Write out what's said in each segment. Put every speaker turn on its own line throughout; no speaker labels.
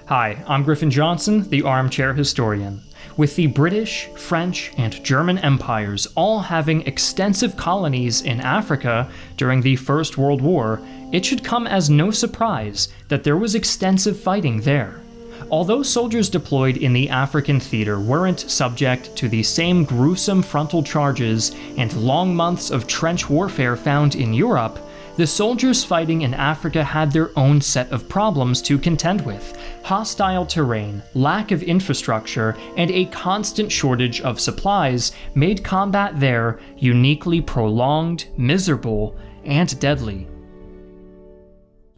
Hi, I'm Griffin Johnson, the Armchair Historian. With the British, French, and German empires all having extensive colonies in Africa during the First World War, it should come as no surprise that there was extensive fighting there. Although soldiers deployed in the African theater weren't subject to the same gruesome frontal charges and long months of trench warfare found in Europe, the soldiers fighting in Africa had their own set of problems to contend with. Hostile terrain, lack of infrastructure, and a constant shortage of supplies made combat there uniquely prolonged, miserable, and deadly.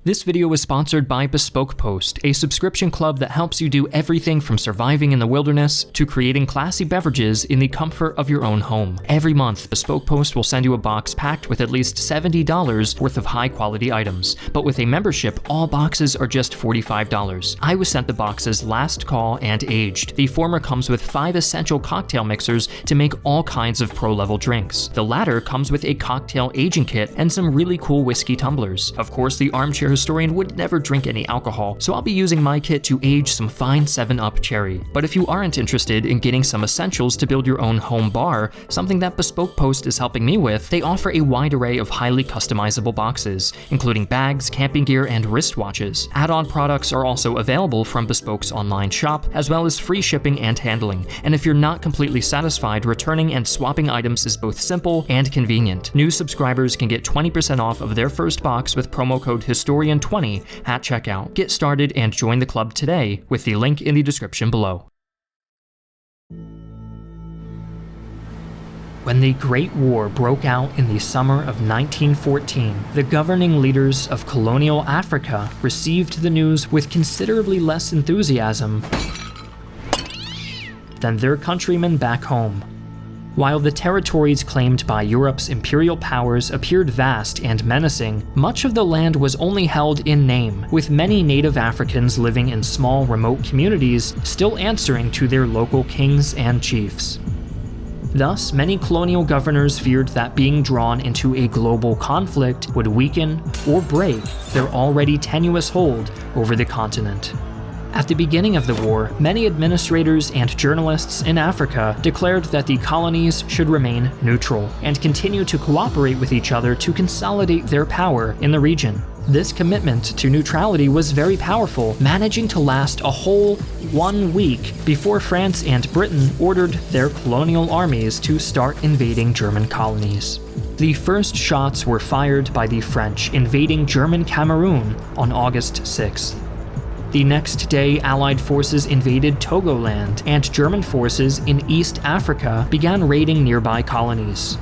This video was sponsored by Bespoke Post, a subscription club that helps you do everything from surviving in the wilderness to creating classy beverages in the comfort of your own home. Every month, Bespoke Post will send you a box packed with at least $70 worth of high-quality items, but with a membership, all boxes are just $45. I was sent the boxes Last Call and Aged. The former comes with 5 essential cocktail mixers to make all kinds of pro-level drinks. The latter comes with a cocktail aging kit and some really cool whiskey tumblers. Of course, the Armchair Historian would never drink any alcohol, so I'll be using my kit to age some fine 7-Up cherry. But if you aren't interested in getting some essentials to build your own home bar, something that Bespoke Post is helping me with, they offer a wide array of highly customizable boxes, including bags, camping gear, and wristwatches. Add-on products are also available from Bespoke's online shop, as well as free shipping and handling. And if you're not completely satisfied, returning and swapping items is both simple and convenient. New subscribers can get 20% off of their first box with promo code HISTORIAN20 at checkout. Get started and join the club today with the link in the description below. When the Great War broke out in the summer of 1914, the governing leaders of colonial Africa received the news with considerably less enthusiasm than their countrymen back home. While the territories claimed by Europe's imperial powers appeared vast and menacing, much of the land was only held in name, with many native Africans living in small, remote communities still answering to their local kings and chiefs. Thus, many colonial governors feared that being drawn into a global conflict would weaken or break their already tenuous hold over the continent. At the beginning of the war, many administrators and journalists in Africa declared that the colonies should remain neutral and continue to cooperate with each other to consolidate their power in the region. This commitment to neutrality was very powerful, managing to last a whole 1 week before France and Britain ordered their colonial armies to start invading German colonies. The first shots were fired by the French invading German Cameroon on August 6th. The next day, Allied forces invaded Togoland, and German forces in East Africa began raiding nearby colonies.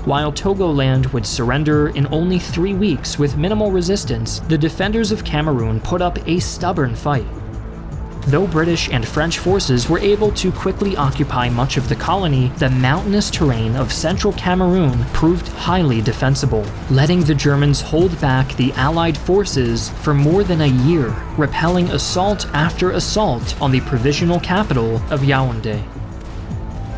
While Togoland would surrender in only 3 weeks with minimal resistance, the defenders of Cameroon put up a stubborn fight. Though British and French forces were able to quickly occupy much of the colony, the mountainous terrain of central Cameroon proved highly defensible, letting the Germans hold back the Allied forces for more than a year, repelling assault after assault on the provisional capital of Yaoundé.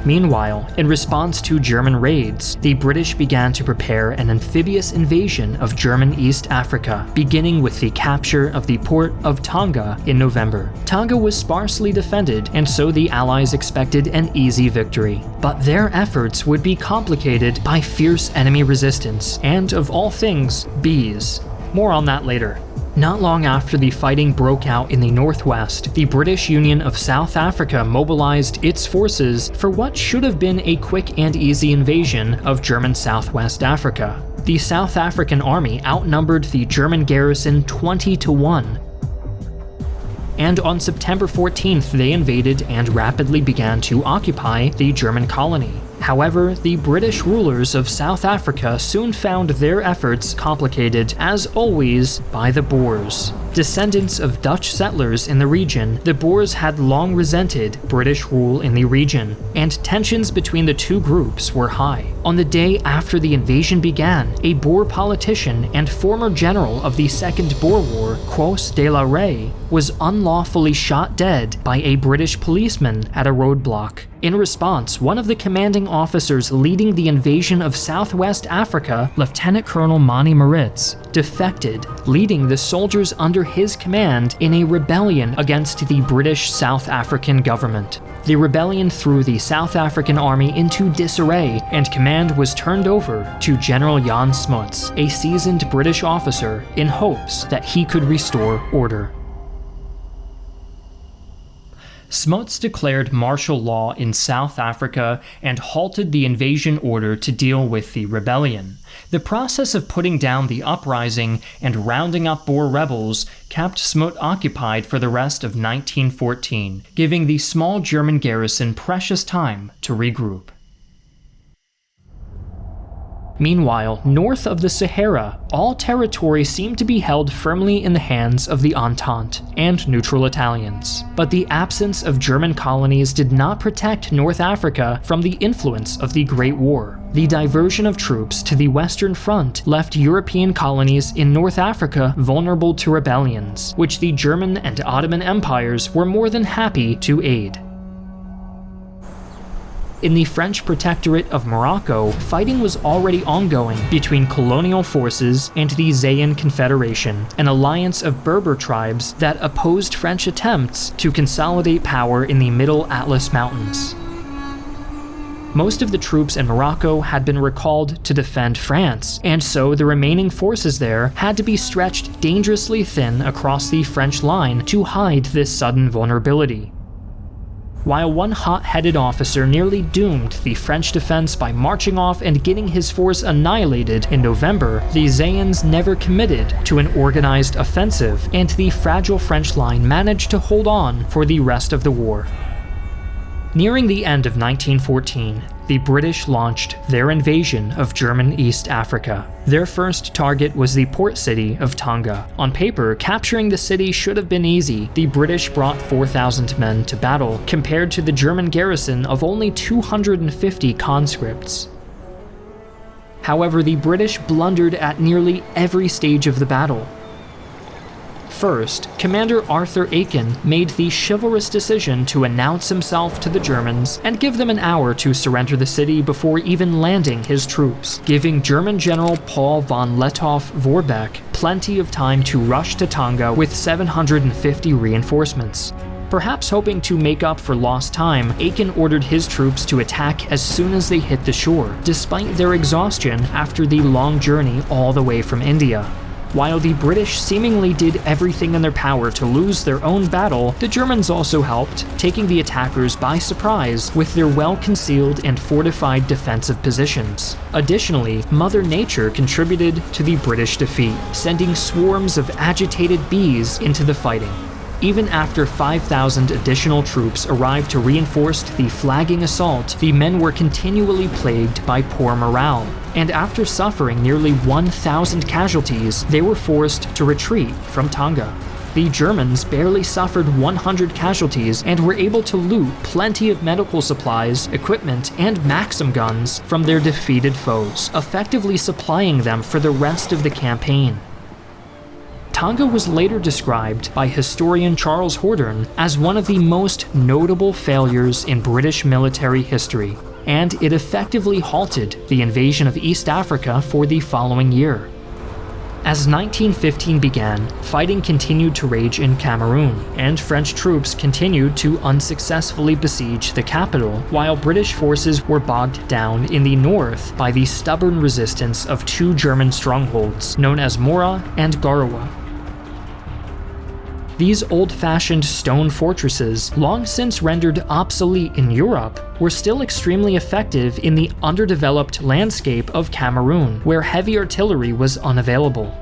Meanwhile, in response to German raids, the British began to prepare an amphibious invasion of German East Africa, beginning with the capture of the port of Tanga in November. Tanga was sparsely defended, and so the Allies expected an easy victory. But their efforts would be complicated by fierce enemy resistance, and of all things, bees. More on that later. Not long after the fighting broke out in the northwest, the British Union of South Africa mobilized its forces for what should have been a quick and easy invasion of German Southwest Africa. The South African army outnumbered the German garrison 20-1. And on September 14th, they invaded and rapidly began to occupy the German colony. However, the British rulers of South Africa soon found their efforts complicated, as always, by the Boers. Descendants of Dutch settlers in the region, the Boers had long resented British rule in the region, and tensions between the two groups were high. On the day after the invasion began, a Boer politician and former general of the Second Boer War, Quos de la Rey, was unlawfully shot dead by a British policeman at a roadblock. In response, one of the commanding officers leading the invasion of Southwest Africa, Lieutenant Colonel Mani Maritz, defected, leading the soldiers under under his command in a rebellion against the British South African government. The rebellion threw the South African army into disarray, and command was turned over to General Jan Smuts, a seasoned British officer, in hopes that he could restore order. Smuts declared martial law in South Africa and halted the invasion order to deal with the rebellion. The process of putting down the uprising and rounding up Boer rebels kept Smuts occupied for the rest of 1914, giving the small German garrison precious time to regroup. Meanwhile, north of the Sahara, all territory seemed to be held firmly in the hands of the Entente and neutral Italians. But the absence of German colonies did not protect North Africa from the influence of the Great War. The diversion of troops to the Western Front left European colonies in North Africa vulnerable to rebellions, which the German and Ottoman empires were more than happy to aid. In the French protectorate of Morocco, fighting was already ongoing between colonial forces and the Zayan Confederation, an alliance of Berber tribes that opposed French attempts to consolidate power in the Middle Atlas Mountains. Most of the troops in Morocco had been recalled to defend France, and so the remaining forces there had to be stretched dangerously thin across the French line to hide this sudden vulnerability. While one hot-headed officer nearly doomed the French defense by marching off and getting his force annihilated in November, the Zayans never committed to an organized offensive, and the fragile French line managed to hold on for the rest of the war. Nearing the end of 1914, the British launched their invasion of German East Africa. Their first target was the port city of Tanga. On paper, capturing the city should have been easy. The British brought 4,000 men to battle, compared to the German garrison of only 250 conscripts. However, the British blundered at nearly every stage of the battle. First, Commander Arthur Aiken made the chivalrous decision to announce himself to the Germans and give them an hour to surrender the city before even landing his troops, giving German General Paul von Lettow-Vorbeck plenty of time to rush to Tanga with 750 reinforcements. Perhaps hoping to make up for lost time, Aiken ordered his troops to attack as soon as they hit the shore, despite their exhaustion after the long journey all the way from India. While the British seemingly did everything in their power to lose their own battle, the Germans also helped, taking the attackers by surprise with their well-concealed and fortified defensive positions. Additionally, Mother Nature contributed to the British defeat, sending swarms of agitated bees into the fighting. Even after 5,000 additional troops arrived to reinforce the flagging assault, the men were continually plagued by poor morale, and after suffering nearly 1,000 casualties, they were forced to retreat from Tanga. The Germans barely suffered 100 casualties and were able to loot plenty of medical supplies, equipment, and Maxim guns from their defeated foes, effectively supplying them for the rest of the campaign. Tanga was later described by historian Charles Horne as one of the most notable failures in British military history, and it effectively halted the invasion of East Africa for the following year. As 1915 began, fighting continued to rage in Cameroon, and French troops continued to unsuccessfully besiege the capital, while British forces were bogged down in the north by the stubborn resistance of two German strongholds known as Mora and Garoua. These old-fashioned stone fortresses, long since rendered obsolete in Europe, were still extremely effective in the underdeveloped landscape of Cameroon, where heavy artillery was unavailable.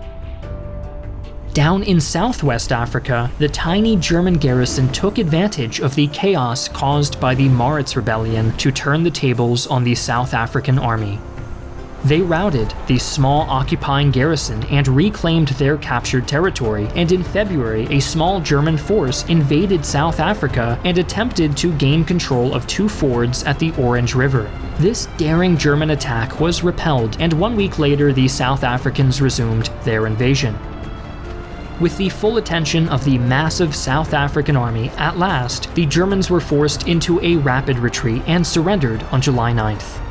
Down in southwest Africa, the tiny German garrison took advantage of the chaos caused by the Maritz Rebellion to turn the tables on the South African army. They routed the small occupying garrison and reclaimed their captured territory, and in February, a small German force invaded South Africa and attempted to gain control of two fords at the Orange River. This daring German attack was repelled, and 1 week later, the South Africans resumed their invasion. With the full attention of the massive South African army, at last, the Germans were forced into a rapid retreat and surrendered on July 9th.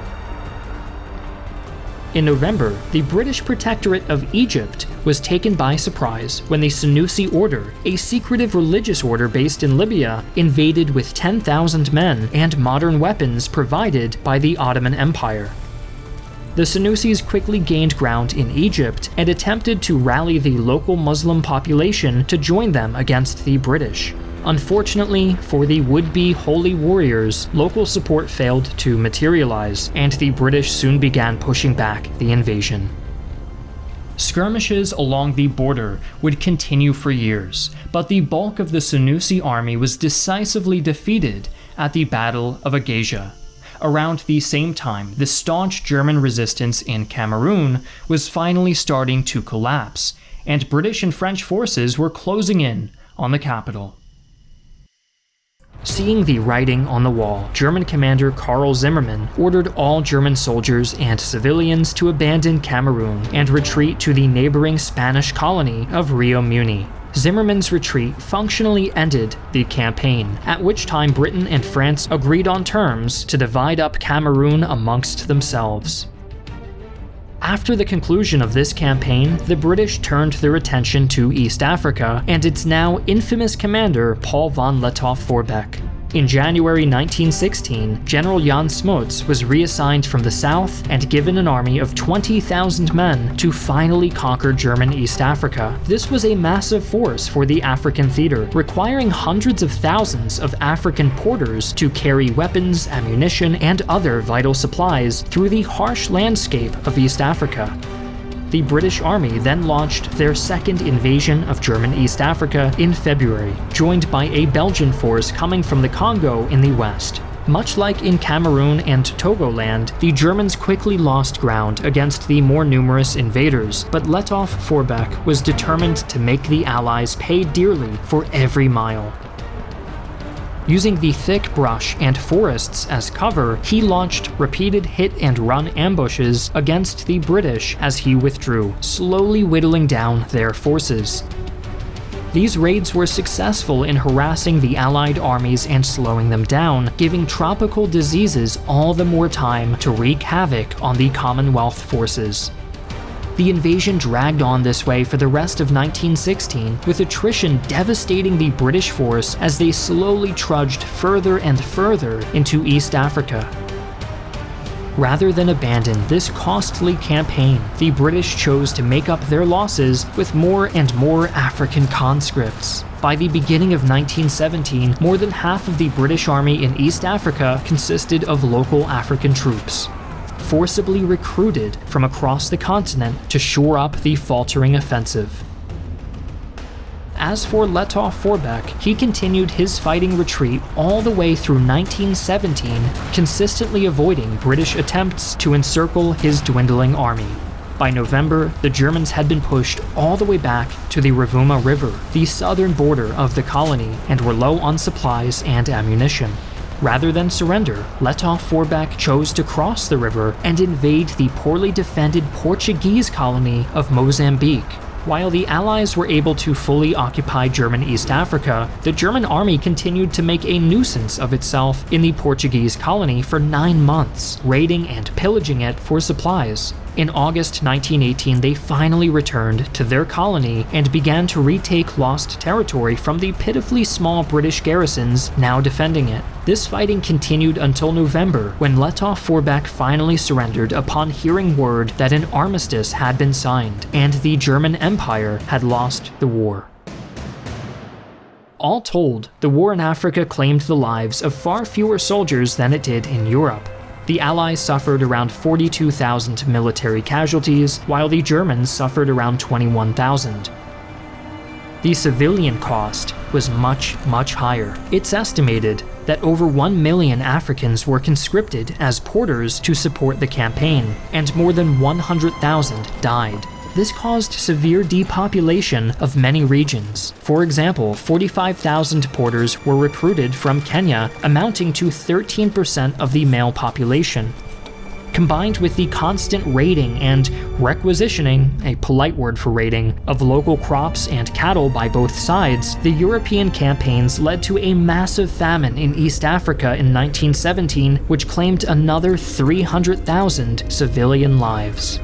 In November, the British Protectorate of Egypt was taken by surprise when the Senussi Order, a secretive religious order based in Libya, invaded with 10,000 men and modern weapons provided by the Ottoman Empire. The Senussis quickly gained ground in Egypt and attempted to rally the local Muslim population to join them against the British. Unfortunately for the would-be holy warriors, local support failed to materialize, and the British soon began pushing back the invasion. Skirmishes along the border would continue for years, but the bulk of the Senussi army was decisively defeated at the Battle of Agaja. Around the same time, the staunch German resistance in Cameroon was finally starting to collapse, and British and French forces were closing in on the capital. Seeing the writing on the wall, German commander Karl Zimmermann ordered all German soldiers and civilians to abandon Cameroon and retreat to the neighboring Spanish colony of Rio Muni. Zimmermann's retreat functionally ended the campaign, at which time Britain and France agreed on terms to divide up Cameroon amongst themselves. After the conclusion of this campaign, the British turned their attention to East Africa and its now infamous commander Paul von Lettow-Vorbeck. In January 1916, General Jan Smuts was reassigned from the south and given an army of 20,000 men to finally conquer German East Africa. This was a massive force for the African theater, requiring hundreds of thousands of African porters to carry weapons, ammunition, and other vital supplies through the harsh landscape of East Africa. The British Army then launched their second invasion of German East Africa in February, joined by a Belgian force coming from the Congo in the west. Much like in Cameroon and Togoland, the Germans quickly lost ground against the more numerous invaders, but Lettow-Vorbeck was determined to make the Allies pay dearly for every mile. Using the thick brush and forests as cover, he launched repeated hit-and-run ambushes against the British as he withdrew, slowly whittling down their forces. These raids were successful in harassing the Allied armies and slowing them down, giving tropical diseases all the more time to wreak havoc on the Commonwealth forces. The invasion dragged on this way for the rest of 1916, with attrition devastating the British force as they slowly trudged further and further into East Africa. Rather than abandon this costly campaign, the British chose to make up their losses with more and more African conscripts. By the beginning of 1917, more than half of the British Army in East Africa consisted of local African troops, forcibly recruited from across the continent to shore up the faltering offensive. As for Lettow-Vorbeck, he continued his fighting retreat all the way through 1917, consistently avoiding British attempts to encircle his dwindling army. By November, the Germans had been pushed all the way back to the Rovuma River, the southern border of the colony, and were low on supplies and ammunition. Rather than surrender, Lettow-Vorbeck chose to cross the river and invade the poorly defended Portuguese colony of Mozambique. While the Allies were able to fully occupy German East Africa, the German army continued to make a nuisance of itself in the Portuguese colony for 9 months, raiding and pillaging it for supplies. In August 1918, they finally returned to their colony and began to retake lost territory from the pitifully small British garrisons now defending it. This fighting continued until November, when Lettow-Vorbeck finally surrendered upon hearing word that an armistice had been signed, and the German Empire had lost the war. All told, the war in Africa claimed the lives of far fewer soldiers than it did in Europe. The Allies suffered around 42,000 military casualties, while the Germans suffered around 21,000. The civilian cost was much, much higher. It's estimated that over 1 million Africans were conscripted as porters to support the campaign, and more than 100,000 died. This caused severe depopulation of many regions. For example, 45,000 porters were recruited from Kenya, amounting to 13% of the male population. Combined with the constant raiding and requisitioning, a polite word for raiding, of local crops and cattle by both sides, the European campaigns led to a massive famine in East Africa in 1917, which claimed another 300,000 civilian lives.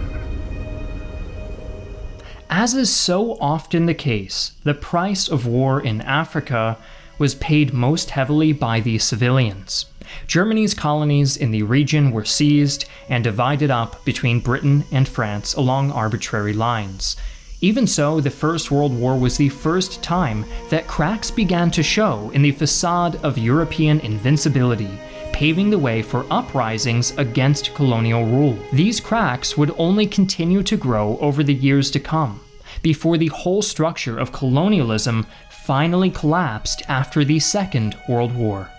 As is so often the case, the price of war in Africa was paid most heavily by the civilians. Germany's colonies in the region were seized and divided up between Britain and France along arbitrary lines. Even so, the First World War was the first time that cracks began to show in the facade of European invincibility, paving the way for uprisings against colonial rule. These cracks would only continue to grow over the years to come, before the whole structure of colonialism finally collapsed after the Second World War.